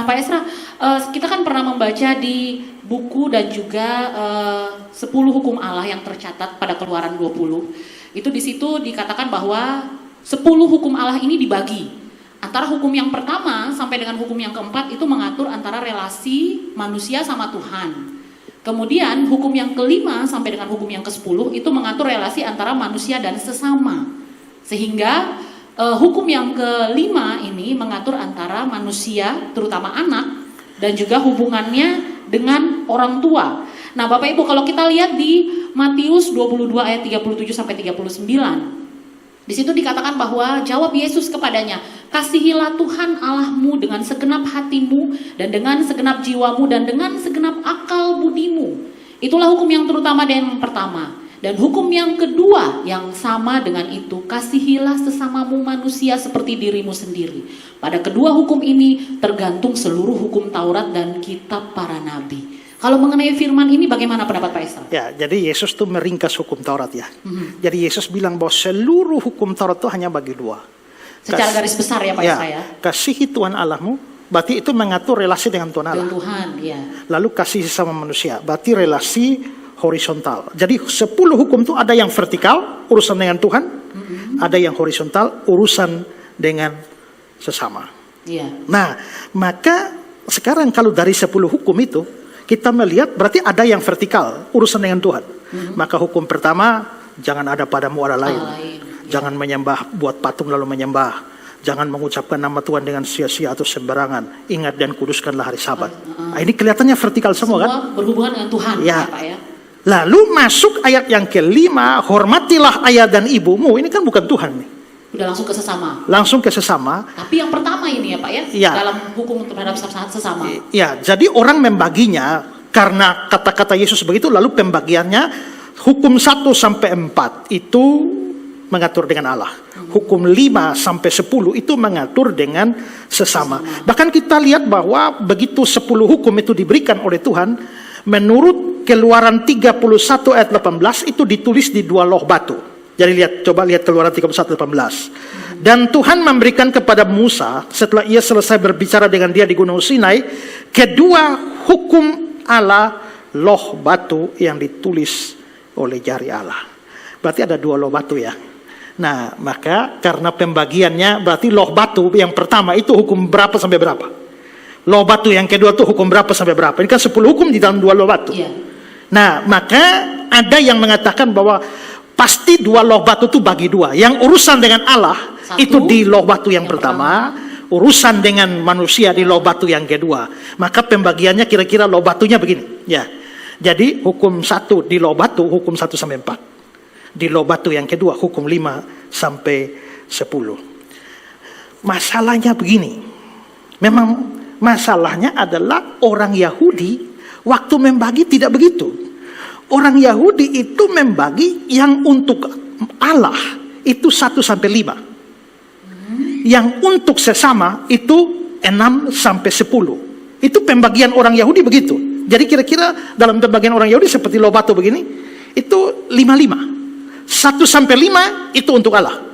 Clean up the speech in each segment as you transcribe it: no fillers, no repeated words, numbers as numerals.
Nah Pak Esra, kita kan pernah membaca di buku dan juga 10 hukum Allah yang tercatat pada Keluaran 20. Itu di situ dikatakan bahwa 10 hukum Allah ini dibagi. Antara hukum yang pertama sampai dengan hukum yang keempat itu mengatur antara relasi manusia sama Tuhan. Kemudian hukum yang kelima sampai dengan hukum yang ke-10 itu mengatur relasi antara manusia dan sesama. Sehingga hukum yang kelima ini mengatur antara manusia, terutama anak, dan juga hubungannya dengan orang tua. Nah Bapak Ibu, kalau kita lihat di Matius 22 ayat 37 sampai 39, di situ dikatakan bahwa jawab Yesus kepadanya, kasihilah Tuhan Allahmu dengan segenap hatimu dan dengan segenap jiwamu dan dengan segenap akal budimu. Itulah hukum yang terutama dan yang pertama. Dan hukum yang kedua yang sama dengan itu, kasihilah sesamamu manusia seperti dirimu sendiri. Pada kedua hukum ini tergantung seluruh hukum Taurat dan kitab para nabi. Kalau mengenai firman ini bagaimana pendapat Pak Esra? Ya, jadi Yesus tuh meringkas hukum Taurat ya. Jadi Yesus bilang bahwa seluruh hukum Taurat itu hanya bagi dua. Secara garis besar ya Pak Esra ya. Kasihi Tuhan Allahmu, berarti itu mengatur relasi dengan Tuhan Allah. Dengan Tuhan, ya. Lalu kasih sesama manusia, berarti relasi horizontal. Jadi 10 hukum itu ada yang vertikal, urusan dengan Tuhan, ada yang horizontal, urusan dengan sesama. Iya. Nah, maka sekarang kalau dari 10 hukum itu kita melihat berarti ada yang vertikal, urusan dengan Tuhan. Maka hukum pertama, jangan ada padamu Allah lain. Jangan menyembah, buat patung lalu menyembah. Jangan mengucapkan nama Tuhan dengan sia-sia atau sembarangan. Ingat dan kuduskanlah hari Sabat. Nah, ini kelihatannya vertikal semua kan? Berhubungan dengan Tuhan ya. Pak ya. Lalu masuk ayat yang kelima, hormatilah ayah dan ibumu. Ini kan bukan Tuhan nih. Udah langsung ke sesama. Langsung ke sesama. Tapi yang pertama ini ya Pak ya, ya. dalam hukum terhadap sesama. Ya, jadi orang membaginya karena kata-kata Yesus begitu, lalu pembagiannya hukum 1 sampai 4 itu mengatur dengan Allah. Hukum 5 sampai 10 itu mengatur dengan sesama. Bahkan kita lihat bahwa begitu 10 hukum itu diberikan oleh Tuhan, menurut Keluaran 31 ayat 18 itu ditulis di 2 loh batu. Jadi coba lihat Keluaran 31 18. Dan Tuhan memberikan kepada Musa setelah ia selesai berbicara dengan dia di Gunung Sinai, kedua hukum Allah loh batu yang ditulis oleh jari Allah. Berarti ada 2 loh batu ya. Nah, maka karena pembagiannya berarti loh batu yang pertama itu hukum berapa sampai berapa? Loh batu yang kedua itu hukum berapa sampai berapa? Ini kan 10 hukum di dalam 2 loh batu. Iya. Nah, maka ada yang mengatakan bahwa pasti 2 loh batu itu bagi 2. Yang urusan dengan Allah itu di loh batu yang pertama, urusan dengan manusia di loh batu yang kedua. Maka pembagiannya kira-kira loh batunya begini. Ya. Jadi hukum 1 di loh batu, hukum 1 sampai 4. Di loh batu yang kedua, hukum 5 sampai 10. Masalahnya begini. Memang masalahnya adalah orang Yahudi waktu membagi tidak begitu. Orang Yahudi itu membagi yang untuk Allah itu 1 sampai 5. Yang untuk sesama itu 6 sampai 10. Itu pembagian orang Yahudi begitu. Jadi kira-kira dalam pembagian orang Yahudi seperti loh batu begini, itu 5-5. 1 sampai 5 itu untuk Allah.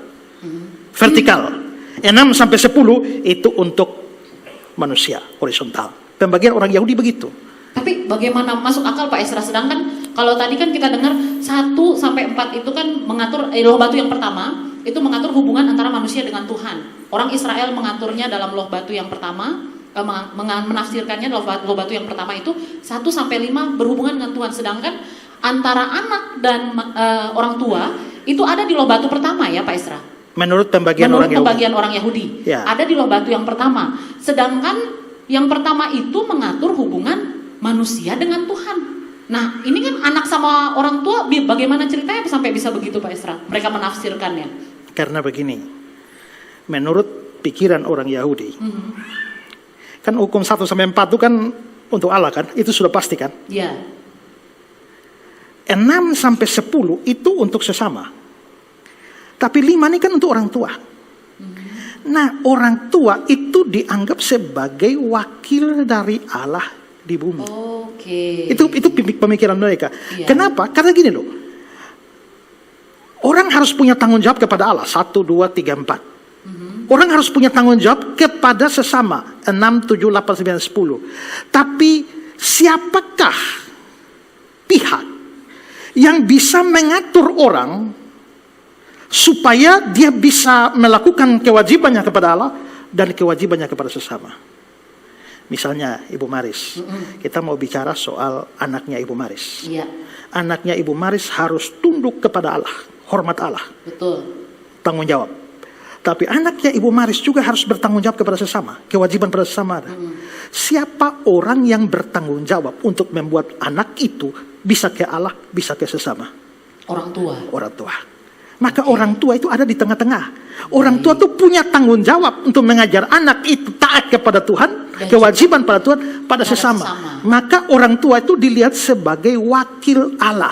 Vertikal. 6 sampai 10 itu untuk manusia, horizontal. Pembagian orang Yahudi begitu. Tapi bagaimana masuk akal Pak Esra? Sedangkan kalau tadi kan kita dengar 1 sampai 4 itu kan mengatur loh batu yang pertama itu mengatur hubungan antara manusia dengan Tuhan. Orang Israel mengaturnya dalam loh batu yang pertama, menafsirkannya loh batu yang pertama itu 1 sampai 5 berhubungan dengan Tuhan. Sedangkan antara anak dan orang tua itu ada di loh batu pertama ya Pak Esra. Menurut pembagian orang Yahudi. Ya. Ada di loh batu yang pertama. Sedangkan yang pertama itu mengatur hubungan manusia dengan Tuhan. Nah, ini kan anak sama orang tua bagaimana ceritanya sampai bisa begitu Pak Esra? Mereka menafsirkannya. Karena begini, menurut pikiran orang Yahudi, kan hukum 1 sampai 4 itu kan untuk Allah kan, itu sudah pasti kan? Iya. 6 sampai 10 itu untuk sesama. Tapi 5 ini kan untuk orang tua. Nah, orang tua itu dianggap sebagai wakil dari Allah di bumi. Oke. Itu pemikiran mereka. Iya. Kenapa? Karena gini loh. Orang harus punya tanggung jawab kepada Allah. 1, 2, 3, 4. Orang harus punya tanggung jawab kepada sesama. 6, 7, 8, 9, 10. Tapi siapakah pihak yang bisa mengatur orang supaya dia bisa melakukan kewajibannya kepada Allah dan kewajibannya kepada sesama? Misalnya Ibu Maris, kita mau bicara soal anaknya Ibu Maris. Iya. Anaknya Ibu Maris harus tunduk kepada Allah, hormat Allah. Betul. Tanggung jawab. Tapi anaknya Ibu Maris juga harus bertanggung jawab kepada sesama. Kewajiban pada sesama ada. Siapa orang yang bertanggung jawab untuk membuat anak itu bisa ke Allah, bisa ke sesama? Orang tua. Orang tua. Maka orang tua itu ada di tengah-tengah. Orang tua itu punya tanggung jawab untuk mengajar anak itu taat kepada Tuhan, kewajiban pada Tuhan, pada sesama. Maka orang tua itu dilihat sebagai wakil Allah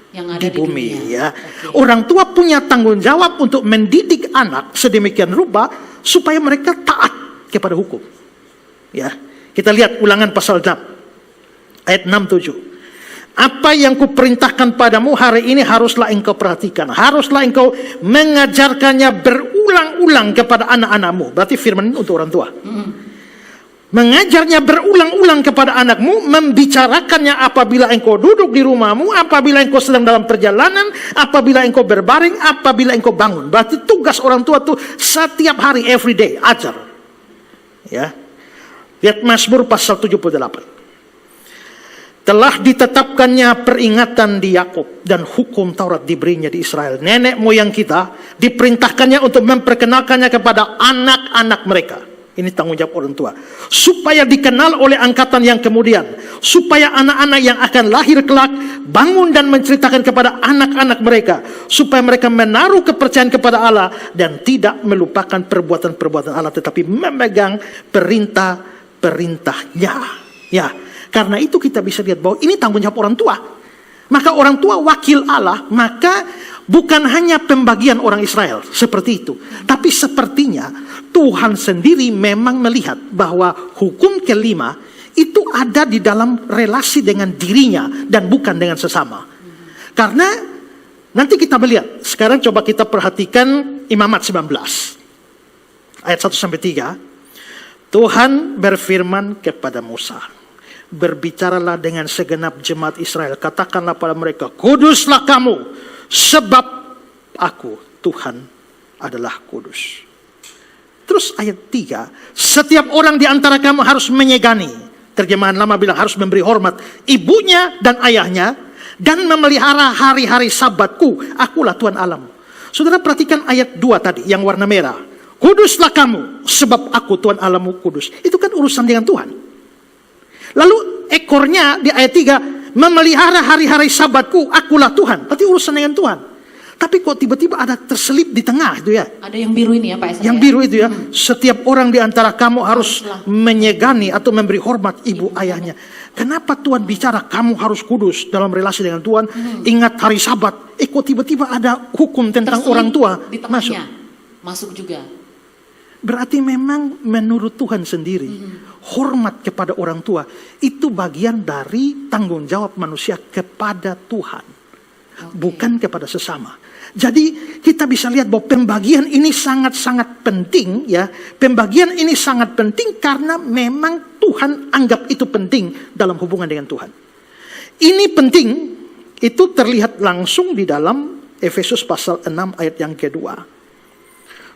yang ada di bumi. Ya. Okay. Orang tua punya tanggung jawab untuk mendidik anak sedemikian rupa supaya mereka taat kepada hukum. Ya, kita lihat Ulangan pasal 6 ayat 6-7. Apa yang kuperintahkan padamu hari ini haruslah engkau perhatikan. Haruslah engkau mengajarkannya berulang-ulang kepada anak-anakmu. Berarti firman ini untuk orang tua. Mengajarnya berulang-ulang kepada anakmu, membicarakannya apabila engkau duduk di rumahmu, apabila engkau sedang dalam perjalanan, apabila engkau berbaring, apabila engkau bangun. Berarti tugas orang tua itu setiap hari, every day, ajar. Ya. Lihat Mazmur pasal 78. Telah ditetapkannya peringatan di Yakub dan hukum Taurat diberinya di Israel. Nenek moyang kita diperintahkannya untuk memperkenalkannya kepada anak-anak mereka. Ini tanggung jawab orang tua. Supaya dikenal oleh angkatan yang kemudian. Supaya anak-anak yang akan lahir kelak bangun dan menceritakan kepada anak-anak mereka. Supaya mereka menaruh kepercayaan kepada Allah dan tidak melupakan perbuatan-perbuatan Allah, tetapi memegang perintah-perintahnya. Ya. Karena itu kita bisa lihat bahwa ini tanggung jawab orang tua. Maka orang tua wakil Allah, maka bukan hanya pembagian orang Israel seperti itu. Tapi sepertinya Tuhan sendiri memang melihat bahwa hukum kelima itu ada di dalam relasi dengan dirinya dan bukan dengan sesama. Karena nanti kita melihat, sekarang coba kita perhatikan Imamat 19. Ayat 1-3. Tuhan berfirman kepada Musa. Berbicaralah dengan segenap jemaat Israel. Katakanlah pada mereka, kuduslah kamu, sebab aku, Tuhan, adalah kudus. Terus ayat 3, setiap orang di antara kamu harus menyegani. Terjemahan lama bilang harus memberi hormat ibunya dan ayahnya, dan memelihara hari-hari sabatku. Akulah Tuhan Allahmu. Saudara perhatikan ayat 2 tadi, yang warna merah. Kuduslah kamu, sebab aku Tuhan Allahmu kudus. Itu kan urusan dengan Tuhan. Lalu ekornya di ayat 3, memelihara hari-hari sabatku, akulah Tuhan. Berarti urusan dengan Tuhan. Tapi kok tiba-tiba ada terselip di tengah itu ya. Ada yang biru ini ya Pak Esa. Yang biru itu ya. Setiap orang di antara kamu harus menyegani atau memberi hormat ibu ayahnya. Kenapa Tuhan bicara kamu harus kudus dalam relasi dengan Tuhan? Ingat hari sabat. Kok tiba-tiba ada hukum tentang terselip orang tua di tengahnya. Masuk juga. Berarti memang menurut Tuhan sendiri, hormat kepada orang tua itu bagian dari tanggung jawab manusia kepada Tuhan, bukan kepada sesama. Jadi kita bisa lihat bahwa pembagian ini sangat-sangat penting ya. Pembagian ini sangat penting karena memang Tuhan anggap itu penting dalam hubungan dengan Tuhan. Ini penting, itu terlihat langsung di dalam Efesus pasal 6 ayat yang kedua.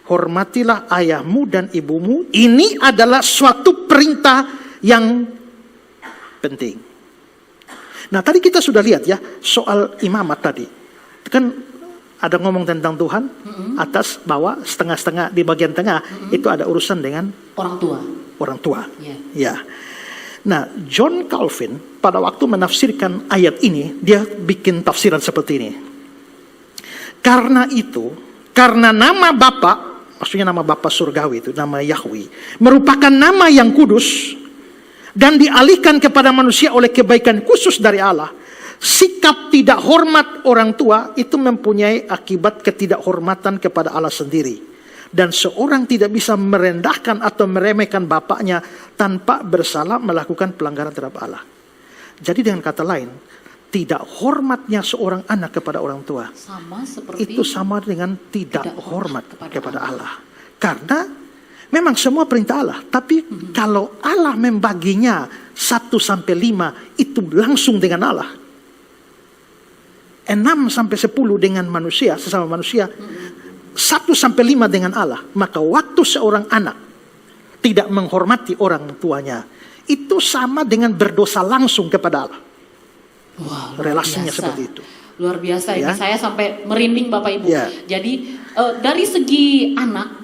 Hormatilah ayahmu dan ibumu. Ini adalah suatu perintah yang penting. Nah tadi kita sudah lihat ya soal imamat tadi. Kan ada ngomong tentang Tuhan, atas, bawah, setengah-setengah, di bagian tengah itu ada urusan dengan orang tua. Orang tua. Yeah. Ya. Nah John Calvin pada waktu menafsirkan ayat ini, dia bikin tafsiran seperti ini. Karena itu, karena nama Bapa, maksudnya nama Bapa surgawi itu, nama Yahweh, merupakan nama yang kudus dan dialihkan kepada manusia oleh kebaikan khusus dari Allah. Sikap tidak hormat orang tua itu mempunyai akibat ketidakhormatan kepada Allah sendiri. Dan seorang tidak bisa merendahkan atau meremehkan bapaknya tanpa bersalah melakukan pelanggaran terhadap Allah. Jadi dengan kata lain, tidak hormatnya seorang anak kepada orang tua sama seperti itu sama dengan tidak hormat kepada Allah. Karena Memang semua perintah Allah, tapi kalau Allah membaginya 1 sampai 5 itu langsung dengan Allah. 6 sampai 10 dengan manusia, sesama manusia. 1 sampai 5 dengan Allah. Maka waktu seorang anak tidak menghormati orang tuanya, itu sama dengan berdosa langsung kepada Allah. Wah, Relasinya biasa. seperti itu. Luar biasa ini, Ya. saya sampai merinding Bapak Ibu. Ya. Jadi dari segi anak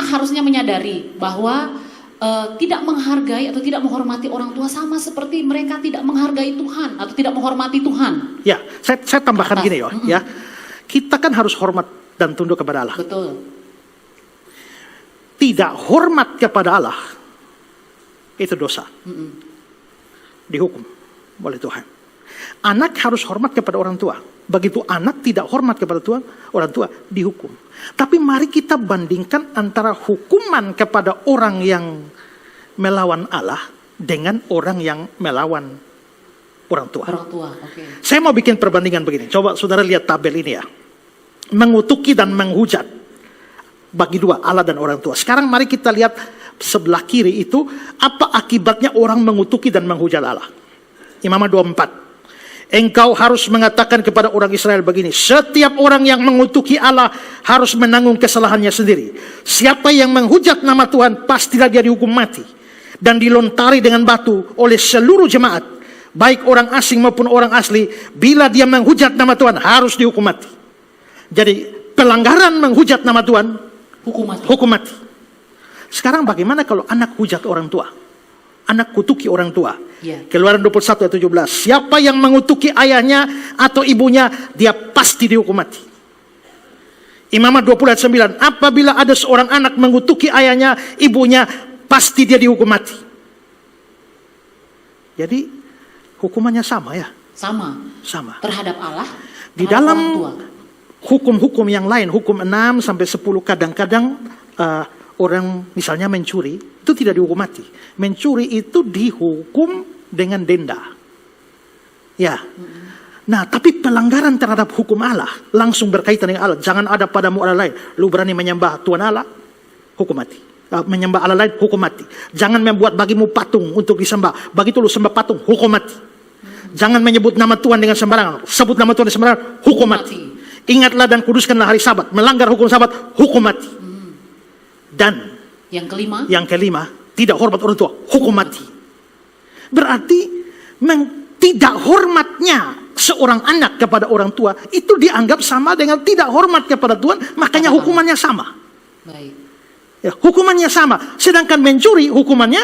harusnya menyadari bahwa tidak menghargai atau tidak menghormati orang tua sama seperti mereka tidak menghargai Tuhan atau tidak menghormati Tuhan. Ya, saya tambahkan Atas. gini ya. Kita kan harus hormat dan tunduk kepada Allah. Betul. Tidak hormat kepada Allah itu dosa. Dihukum oleh Tuhan. Anak harus hormat kepada orang tua. Begitu anak tidak hormat kepada Tuhan, orang tua dihukum. Tapi mari kita bandingkan antara hukuman kepada orang yang melawan Allah dengan orang yang melawan orang tua. Orang tua, oke. Saya mau bikin perbandingan begini. Coba saudara lihat tabel ini ya. Mengutuki dan menghujat. Bagi dua, Allah dan orang tua. Sekarang mari kita lihat sebelah kiri itu. Apa akibatnya orang mengutuki dan menghujat Allah. Imamat 24. Engkau harus mengatakan kepada orang Israel begini. Setiap orang yang mengutuki Allah harus menanggung kesalahannya sendiri. Siapa yang menghujat nama Tuhan pastilah dia dihukum mati. Dan dilontari dengan batu oleh seluruh jemaat. Baik orang asing maupun orang asli. Bila dia menghujat nama Tuhan harus dihukum mati. Jadi pelanggaran menghujat nama Tuhan hukum mati. Sekarang bagaimana kalau anak hujat orang tua? Anak kutuki orang tua. Ya. Keluaran 21 ayat 17. Siapa yang mengutuki ayahnya atau ibunya, dia pasti dihukum mati. Imamat 20 ayat 9. Apabila ada seorang anak mengutuki ayahnya, ibunya, pasti dia dihukum mati. Jadi hukumannya sama ya? Sama. Terhadap Allah, Di terhadap dalam orang tua. hukum-hukum yang lain, hukum 6 sampai 10 kadang-kadang orang misalnya mencuri, itu tidak dihukum mati. Mencuri itu dihukum dengan denda. Ya. Nah, tapi pelanggaran terhadap hukum Allah langsung berkaitan dengan Allah. Jangan ada padamu Allah lain. Lu berani menyembah Tuhan Allah, hukum mati. Menyembah Allah lain, hukum mati. Jangan membuat bagimu patung untuk disembah. Begitu lu sembah patung, hukum mati. Jangan menyebut nama Tuhan dengan sembarangan. Sebut nama Tuhan dengan sembarangan, hukum mati. Ingatlah dan kuduskanlah hari Sabat. Melanggar hukum Sabat, hukum mati. Dan yang kelima, tidak hormat orang tua, hukum mati. Berarti tidak hormatnya seorang anak kepada orang tua itu dianggap sama dengan tidak hormat kepada Tuhan, makanya hukumannya sama. Baik. Ya, hukumannya sama. Sedangkan mencuri hukumannya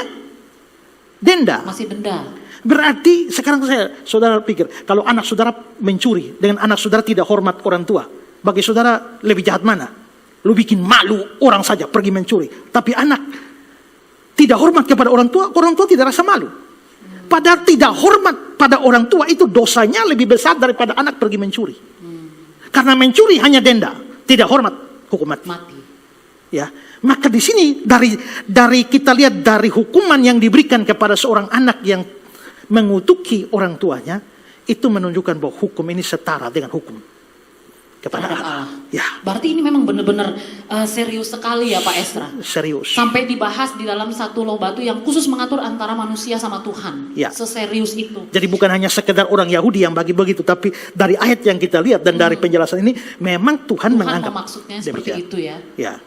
denda. Masih denda. Berarti sekarang saudara pikir, kalau anak saudara mencuri dengan anak saudara tidak hormat orang tua, bagi saudara lebih jahat mana? Lu bikin malu orang saja pergi mencuri. Tapi anak tidak hormat kepada orang tua tidak rasa malu. Padahal tidak hormat pada orang tua itu dosanya lebih besar daripada anak pergi mencuri. Karena mencuri hanya denda, tidak hormat hukum mati. Ya, maka di sini dari kita lihat dari hukuman yang diberikan kepada seorang anak yang mengutuki orang tuanya, itu menunjukkan bahwa hukum ini setara dengan hukum kepada Allah. Ya. Berarti ini memang benar-benar serius sekali ya Pak Esra. Serius. Sampai dibahas di dalam satu loh batu yang khusus mengatur antara manusia sama Tuhan. Ya. Seserius itu. Jadi bukan hanya sekedar orang Yahudi yang bagi begitu, tapi dari ayat yang kita lihat dan dari penjelasan ini memang Tuhan menganggap maksudnya seperti itu ya. Ya.